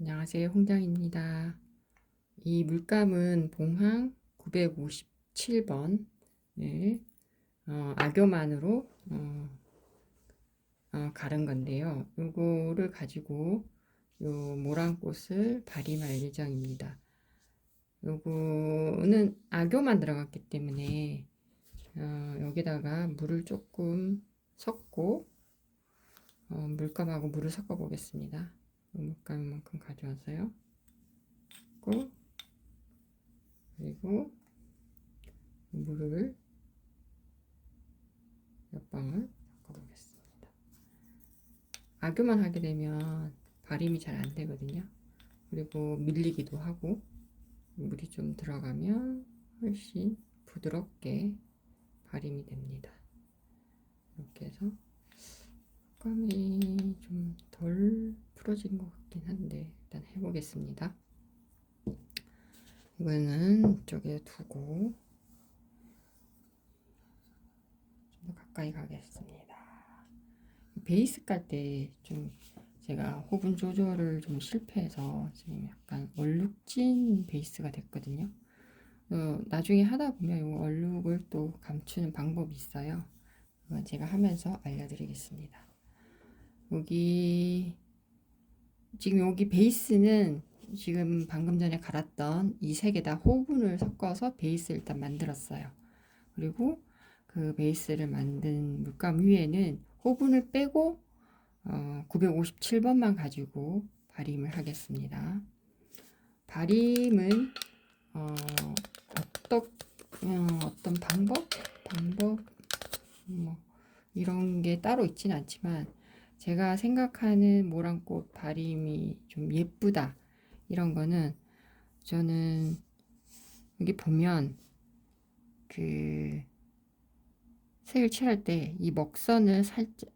안녕하세요. 홍장입니다. 이 물감은 봉황 957번을 악교만으로 가른 건데요. 요거를 가지고 요 모란꽃을 발림할 예정입니다. 요거는 악교만 들어갔기 때문에 여기다가 물을 조금 섞고 물감하고 물을 섞어 보겠습니다. 물감만큼 가져와서요. 그리고 물을 몇 방울 섞어보겠습니다. 악교만 하게 되면 발림이 잘 안 되거든요. 그리고 밀리기도 하고 물이 좀 들어가면 훨씬 부드럽게 발림이 됩니다. 이렇게 해서 색감이 좀 덜 풀어진 것 같긴 한데 일단 해보겠습니다. 이거는 이쪽에 두고 좀 더 가까이 가겠습니다. 베이스 깔 때 좀 제가 호분 조절을 좀 실패해서 지금 약간 얼룩진 베이스가 됐거든요. 나중에 하다 보면 이 얼룩을 또 감추는 방법이 있어요. 그건 제가 하면서 알려드리겠습니다. 지금 여기 베이스는 지금 방금 전에 갈았던 이 색에다 호분을 섞어서 베이스를 일단 만들었어요. 그리고 그 베이스를 만든 물감 위에는 호분을 빼고 957번만 가지고 발림을 하겠습니다. 발림은 어떤 방법 뭐 이런 게 따로 있진 않지만 제가 생각하는 모란꽃 발림이 좀 예쁘다 이런 거는 저는 여기 보면 그 색을 칠할 때 이 먹선을 살짝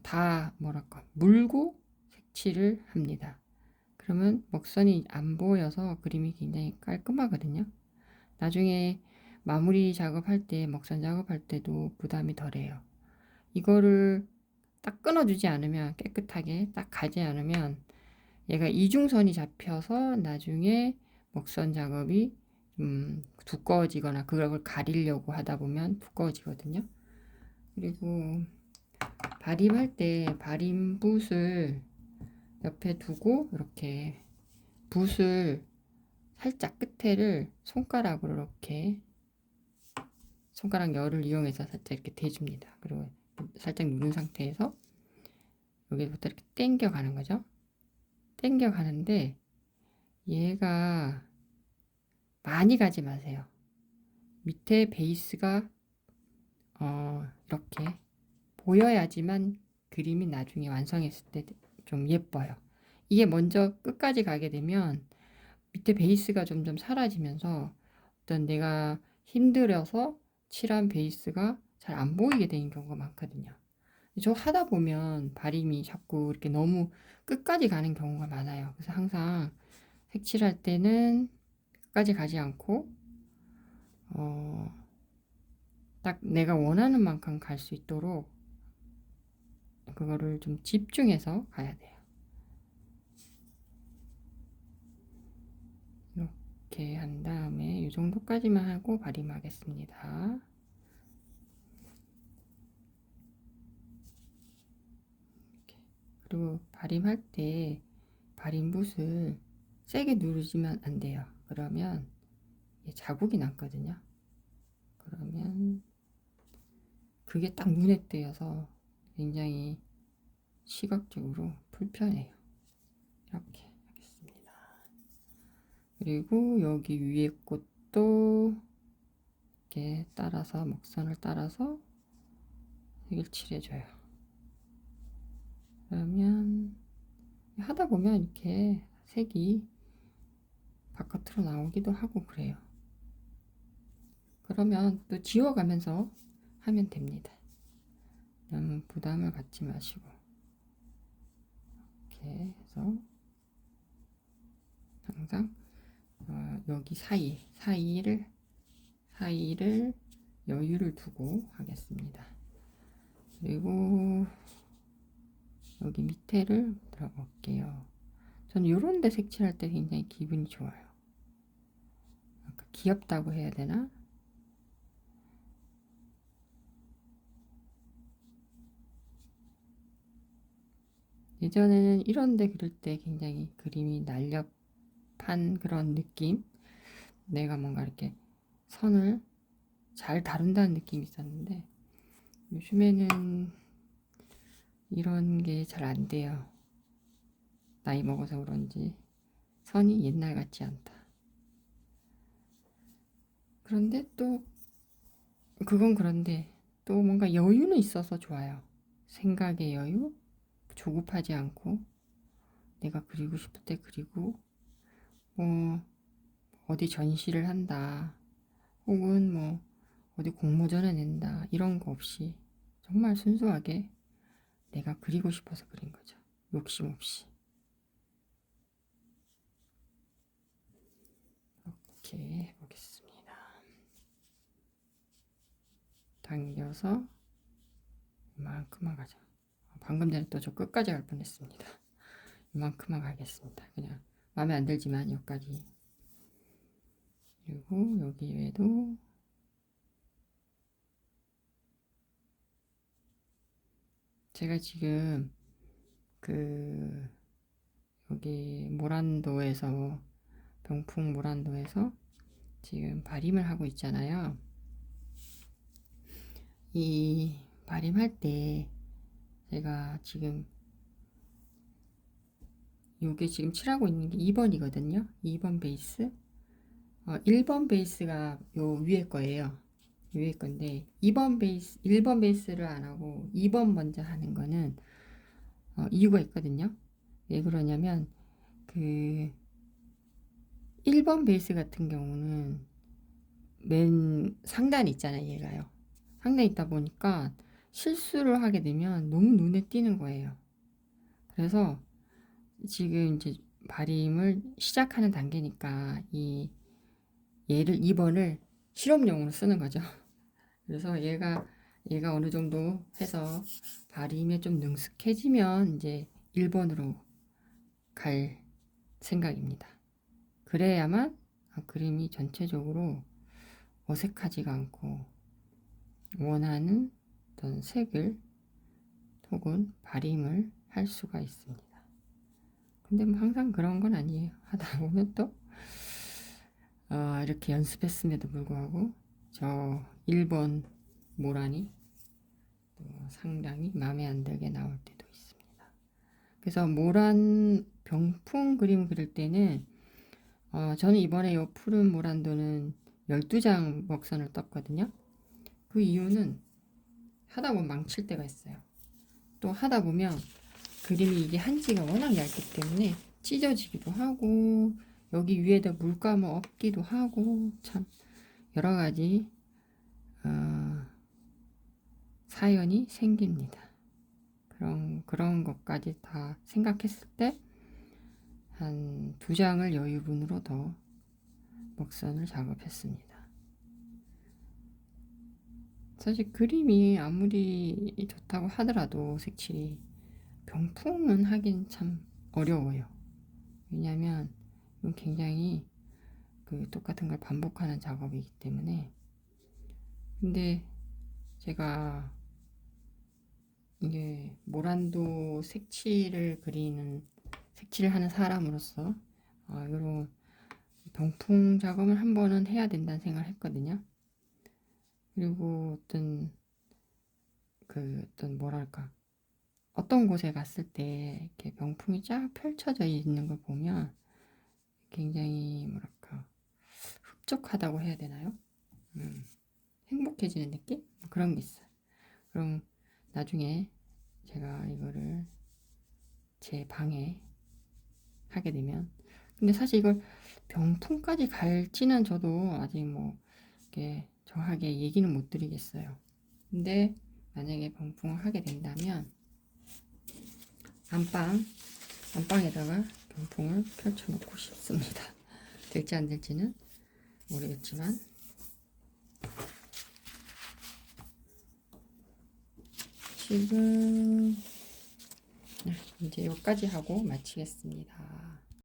다 물고 색칠을 합니다. 그러면 먹선이 안 보여서 그림이 굉장히 깔끔하거든요. 나중에 마무리 작업할 때, 먹선 작업할 때도 부담이 덜해요. 이거를 딱 끊어주지 않으면, 깨끗하게 딱 가지 않으면 얘가 이중선이 잡혀서 나중에 먹선 작업이 두꺼워지거나 그걸 가리려고 하다 보면 두꺼워지거든요. 그리고 발림할 때 발림붓을 옆에 두고 이렇게 붓을 살짝 끝에를 손가락으로 이렇게 손가락 열을 이용해서 살짝 이렇게 대줍니다. 그리고 살짝 누른 상태에서 여기부터 이렇게 당겨 가는 거죠. 당겨 가는데 얘가 많이 가지 마세요. 밑에 베이스가 이렇게 보여야지만 그림이 나중에 완성했을 때 좀 예뻐요. 이게 먼저 끝까지 가게 되면 밑에 베이스가 점점 사라지면서 어떤 내가 힘들어서 칠한 베이스가 잘 안 보이게 되는 경우가 많거든요. 저 하다 보면 발림이 자꾸 이렇게 너무 끝까지 가는 경우가 많아요. 그래서 항상 색칠할 때는 끝까지 가지 않고 딱 내가 원하는 만큼 갈 수 있도록 그거를 좀 집중해서 가야 돼요. 이렇게 한 다음에 이 정도까지만 하고 발림하겠습니다. 이렇게. 그리고 발림할 때 발림붓을 세게 누르지면 안 돼요. 그러면 자국이 남거든요. 그러면 그게 딱 눈에 띄어서 굉장히 시각적으로 불편해요. 이렇게 하겠습니다. 그리고 여기 위에 꽃도 이렇게 따라서 먹선을 따라서 색을 칠해줘요. 그러면 하다 보면 이렇게 색이 바깥으로 나오기도 하고 그래요. 그러면 또 지워가면서 하면 됩니다. 너무 부담을 갖지 마시고 이렇게 해서 항상 여기 사이를 여유를 두고 하겠습니다. 그리고 여기 밑에를 들어볼게요. 저는 요런 데 색칠할 때 굉장히 기분이 좋아요. 귀엽다고 해야 되나? 예전에는 이런 데 그릴 때 굉장히 그림이 날렵한 그런 느낌? 내가 뭔가 이렇게 선을 잘 다룬다는 느낌이 있었는데 요즘에는 이런 게 잘 안 돼요. 나이 먹어서 그런지 선이 옛날 같지 않다. 그런데 또 그건 그런데 또 뭔가 여유는 있어서 좋아요. 생각의 여유, 조급하지 않고 내가 그리고 싶을 때 그리고 뭐 어디 전시를 한다 혹은 뭐 어디 공모전에 낸다 이런 거 없이 정말 순수하게 내가 그리고 싶어서 그린 거죠. 욕심 없이. 이렇게 해보겠습니다. 당겨서 이만큼만 가자. 방금 전에 또 저 끝까지 갈 뻔했습니다. 이만큼만 가겠습니다. 그냥 마음에 안 들지만 여기까지. 그리고 여기에도 제가 지금 그 여기 모란도에서 병풍 모란도에서 지금 발임을 하고 있잖아요. 이 발임할 때 제가 지금 요게 지금 칠하고 있는 게 2번이거든요. 2번 베이스. 1번 베이스가 요 위에 거예요. 위에 건데 2번 베이스, 1번 베이스를 안 하고 2번 먼저 하는 거는 이유가 있거든요. 왜 그러냐면 그 1번 베이스 같은 경우는 맨 상단에 있잖아요. 얘가요. 상단에 있다 보니까 실수를 하게 되면 너무 눈에 띄는 거예요. 그래서 지금 이제 발임을 시작하는 단계니까 이 얘를 2번을 실험용으로 쓰는 거죠. 그래서 얘가 어느 정도 해서 발음에 좀 능숙해지면 이제 1번으로 갈 생각입니다. 그래야만 그림이 전체적으로 어색하지가 않고 원하는 어떤 색을 혹은 발음을 할 수가 있습니다. 근데 뭐 항상 그런 건 아니에요. 하다 보면 또 이렇게 연습했음에도 불구하고 저 1번 모란이 또 상당히 마음에 안 들게 나올 때도 있습니다. 그래서 모란 병풍 그림 그릴 때는 저는 이번에 이 푸른 모란도는 12장 먹선을 떴거든요. 그 이유는 하다 보면 망칠 때가 있어요. 또 하다 보면 그림이 이게 한지가 워낙 얇기 때문에 찢어지기도 하고 여기 위에다 물감을 엎기도 하고 참 여러 가지 사연이 생깁니다. 그런 것까지 다 생각했을 때 한 2장을 여유분으로 더 먹선을 작업했습니다. 사실 그림이 아무리 좋다고 하더라도 색칠이 병풍은 하긴 참 어려워요. 왜냐하면 이건 굉장히 그 똑같은 걸 반복하는 작업이기 때문에. 근데 제가 이게 모란도 색칠을 하는 사람으로서 이런 병풍 작업을 한 번은 해야 된다는 생각을 했거든요. 그리고 어떤 뭐랄까 어떤 곳에 갔을 때 이렇게 병풍이 쫙 펼쳐져 있는 걸 보면 굉장히 뭐랄까 흡족하다고 해야 되나요? 행복해지는 느낌? 그런 게 있어요. 그럼 나중에 제가 이거를 제 방에 하게 되면 근데 사실 이걸 병풍까지 갈지는 저도 아직 뭐 이렇게 정확하게 얘기는 못 드리겠어요. 근데 만약에 병풍을 하게 된다면 안방에다가 병풍을 펼쳐 놓고 싶습니다. 될지 안 될지는 모르겠지만 지금 이제 여기까지 하고 마치겠습니다.